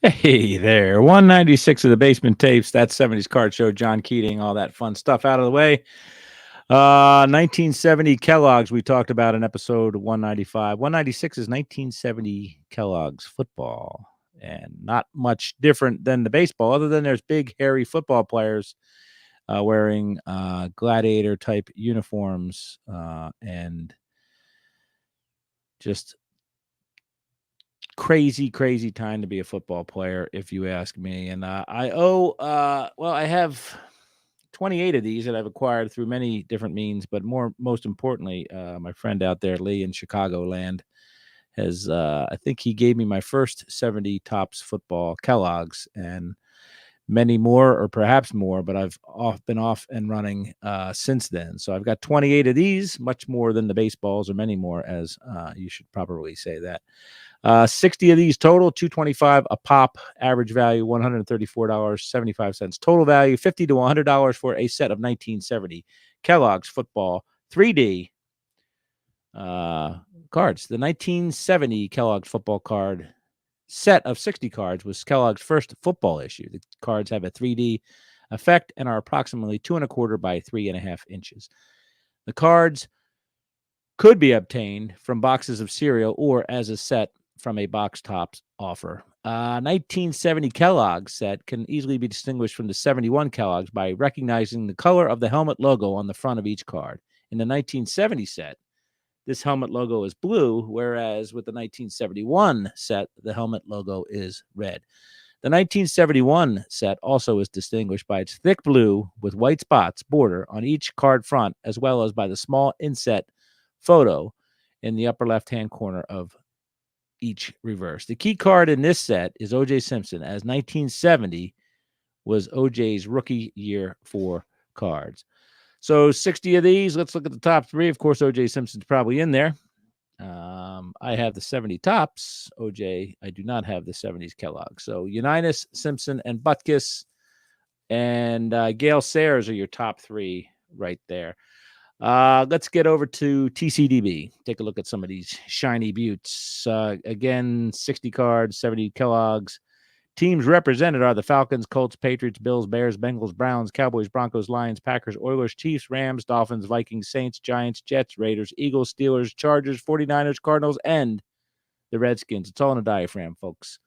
Hey there, 196 of the Basement Tapes. That's 70s Card Show, John Keating, all that fun stuff out of the way. 1970 Kellogg's we talked about in episode 195. 196 is 1970 Kellogg's football, and not much different than the baseball, other than there's big, hairy football players wearing gladiator type uniforms and just crazy time to be a football player, if you ask me. And I have 28 of these that I've acquired through many different means, but most importantly, my friend out there, Lee in Chicagoland, has, I think he gave me my first 70 Tops football Kellogg's and many more, or perhaps more, but been off and running since then. So I've got 28 of these, much more than the baseballs, or many more, as you should probably say that. 60 of these total, 225 a pop, average value $134.75. Total value $50 to $100 for a set of 1970 Kellogg's football 3D cards. The 1970 Kellogg's football card set of 60 cards was Kellogg's first football issue. The cards have a 3D effect and are approximately 2.25 by 3.5 inches. The cards could be obtained from boxes of cereal or as a set from a box tops offer. 1970 Kellogg's set can easily be distinguished from the 71 Kellogg's by recognizing the color of the helmet logo on the front of each card. In the 1970 set, this helmet logo is blue, whereas with the 1971 set, the helmet logo is red. The 1971 set also is distinguished by its thick blue with white spots border on each card front, as well as by the small inset photo in the upper left-hand corner of each reverse. The key card in this set is O.J. Simpson, as 1970 was O.J.'s rookie year for cards. So 60 of these. Let's look at the top three. Of course, O.J. Simpson's probably in there. I have the 70 Tops. O.J., I do not have the 70s Kellogg. So Unitas, Simpson, and Butkus and Gale Sayers are your top three right there. Let's get over to TCDB. Take a look at some of these shiny buttes. Again, 60 cards, 70 Kellogg's. Teams represented are the Falcons, Colts, Patriots, Bills, Bears, Bengals, Browns, Cowboys, Broncos, Lions, Packers, Oilers, Chiefs, Rams, Dolphins, Vikings, Saints, Giants, Jets, Raiders, Eagles, Steelers, Chargers, 49ers, Cardinals, and the Redskins. It's all in a diaphragm, folks.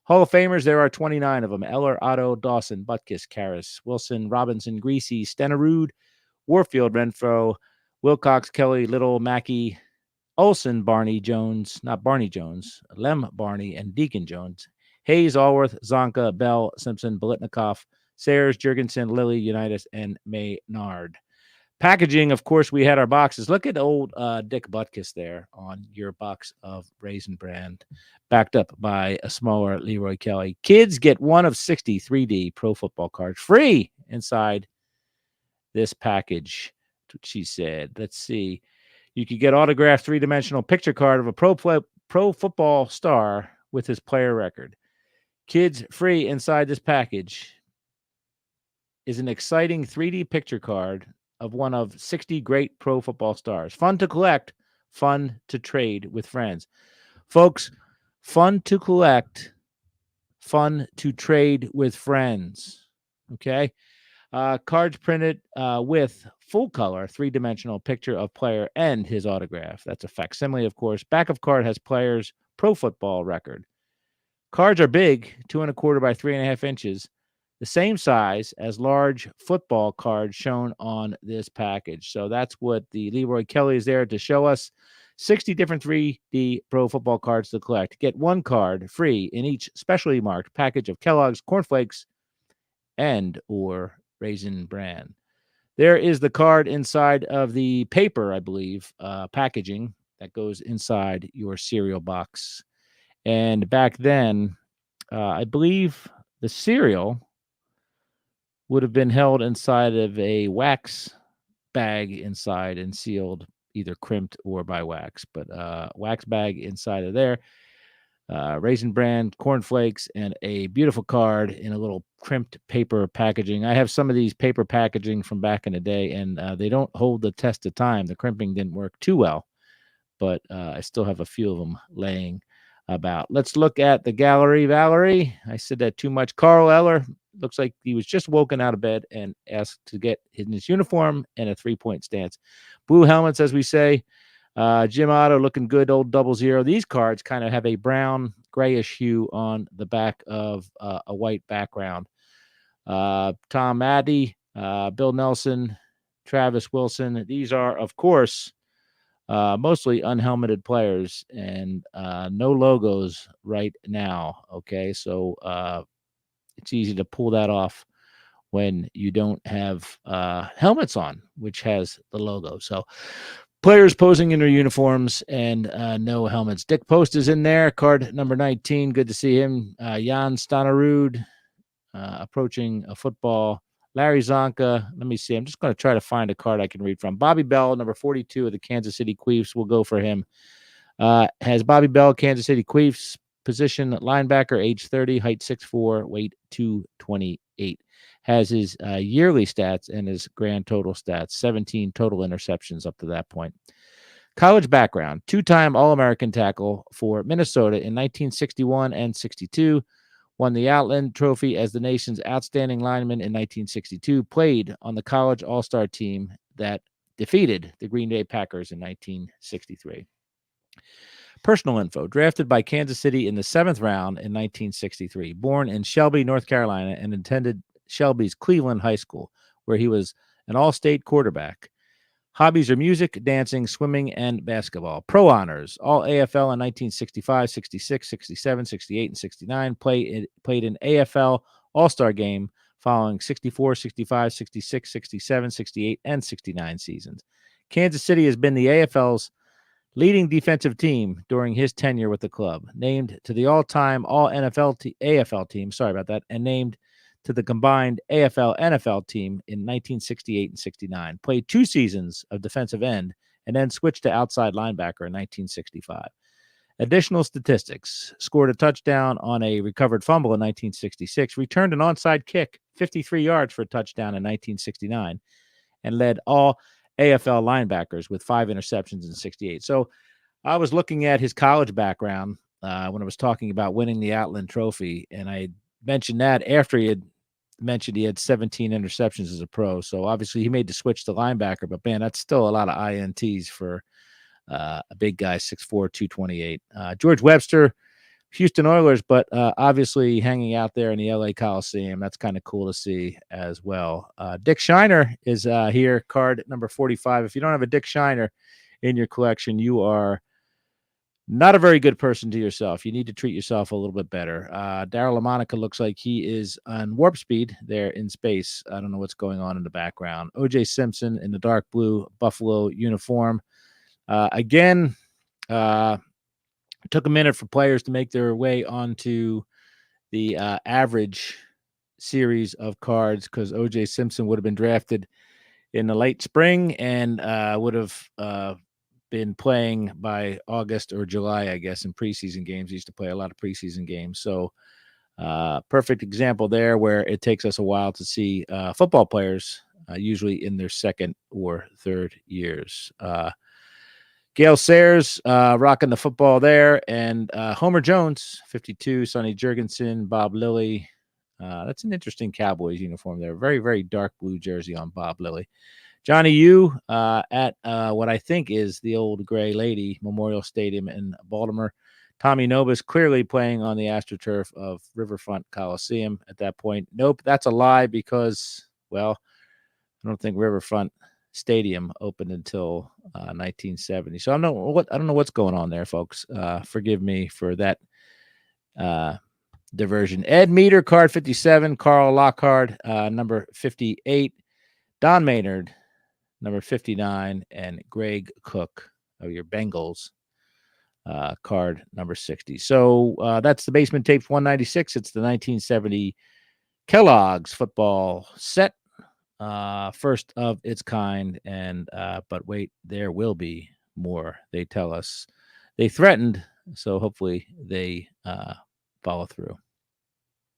Hall of Famers, there are 29 of them. Eller, Otto, Dawson, Butkus, Karras, Wilson, Robinson, Greasy, Stenerud, Warfield, Renfro, Wilcox, Kelly, Little, Mackey, Olson, Barney, Jones, not Barney Jones, Lem Barney, and Deacon Jones. Hayes, Allworth, Zonka, Bell, Simpson, Bolitnikoff, Sayers, Jurgensen, Lilly, Unitas, and Maynard. Packaging, of course, we had our boxes. Look at old Dick Butkus there on your box of Raisin Bran, backed up by a smaller Leroy Kelly. Kids get one of 60 3D Pro Football cards free inside this package. That's what she said. Let's see. You could get autographed three-dimensional picture card of a pro football star with his player record. Kids free inside this package is an exciting 3D picture card of one of 60 great pro football stars. Fun to collect, fun to trade with friends. Folks, fun to collect, fun to trade with friends. Okay? Cards printed with full color, three-dimensional picture of player and his autograph. That's a facsimile, of course. Back of card has player's pro football record. Cards are big, 2.25 by 3.5 inches, the same size as large football cards shown on this package. So that's what the Leroy Kelly is there to show us. 60 different 3D pro football cards to collect. Get one card free in each specially marked package of Kellogg's cornflakes and or Raisin Bran. There is the card inside of the paper, I believe, packaging that goes inside your cereal box. And back then, I believe the cereal would have been held inside of a wax bag inside and sealed, either crimped or by wax. But wax bag inside of there. Raisin Bran, cornflakes, and a beautiful card in a little crimped paper packaging. I have some of these paper packaging from back in the day, and they don't hold the test of time. The crimping didn't work too well, but I still have a few of them laying about. Let's look at the gallery, Valerie. I said that too much. Carl Eller looks like he was just woken out of bed and asked to get in his uniform and a 3-point stance. Blue helmets, as we say. Jim Otto looking good, old 00. These cards kind of have a brown, grayish hue on the back of a white background. Tom Addy, Bill Nelson, Travis Wilson. These are, of course, mostly unhelmeted players and no logos right now. Okay, so it's easy to pull that off when you don't have helmets on, which has the logo. So players posing in their uniforms and no helmets. Dick Post is in there, card number 19. Good to see him. Jan Stenerud approaching a football. Larry Zonka. Let me see. I'm just going to try to find a card I can read from. Bobby Bell, number 42 of the Kansas City Chiefs. We'll go for him. Has Bobby Bell, Kansas City Chiefs, position linebacker, age 30, height 6'4", weight 228. Has his yearly stats and his grand total stats, 17 total interceptions up to that point. College background, two-time All-American tackle for Minnesota in 1961 and 62. Won the Outland Trophy as the nation's outstanding lineman in 1962. Played on the college all-star team that defeated the Green Bay Packers in 1963. Personal info. Drafted by Kansas City in the 7th round in 1963. Born in Shelby, North Carolina, and attended Shelby's Cleveland High School, where he was an all-state quarterback. Hobbies are music, dancing, swimming, and basketball. Pro honors, all AFL in 1965, 66, 67, 68, and 69. Played in AFL All-Star Game following 64, 65, 66, 67, 68, and 69 seasons. Kansas City has been the AFL's leading defensive team during his tenure with the club. Named to the all-time All-NFL AFL team, and named to the combined AFL-NFL team in 1968 and 69. Played 2 seasons of defensive end and then switched to outside linebacker in 1965. Additional statistics. Scored a touchdown on a recovered fumble in 1966. Returned an onside kick, 53 yards for a touchdown in 1969. And led all AFL linebackers with 5 interceptions in 68. So I was looking at his college background when I was talking about winning the Outland Trophy, and I mentioned that after he had mentioned he had 17 interceptions as a pro. So obviously he made the switch to linebacker, but man, that's still a lot of INTs for a big guy, 6'4", 228. George Webster, Houston Oilers, but obviously hanging out there in the LA Coliseum. That's kind of cool to see as well. Dick Shiner is here, card number 45. If you don't have a Dick Shiner in your collection, you are not a very good person to yourself. You need to treat yourself a little bit better. Darryl LaMonica looks like he is on warp speed there in space. I don't know what's going on in the background. O.J. Simpson in the dark blue Buffalo uniform. Again, it took a minute for players to make their way onto the average series of cards because O.J. Simpson would have been drafted in the late spring and would have been playing by August or July, I guess, in preseason games. He used to play a lot of preseason games. So perfect example there where it takes us a while to see football players, usually in their second or third years. Gail Sayers rocking the football there. And Homer Jones, 52, Sonny Jurgensen, Bob Lilly. That's an interesting Cowboys uniform there. Very, very dark blue jersey on Bob Lilly. Johnny Yu at what I think is the old Gray Lady Memorial Stadium in Baltimore. Tommy Nobis clearly playing on the AstroTurf of Riverfront Coliseum at that point. Nope, that's a lie because, well, I don't think Riverfront Stadium opened until 1970. So I don't know what's going on there, folks. Forgive me for that diversion. Ed Meter, card 57. Carl Lockhart, number 58. Don Maynard, number 59, and Greg Cook of your Bengals, card number 60. So that's the Basement Tapes 196. It's the 1970 Kellogg's football set, first of its kind. And but wait, there will be more. They tell us. They threatened, so hopefully they follow through.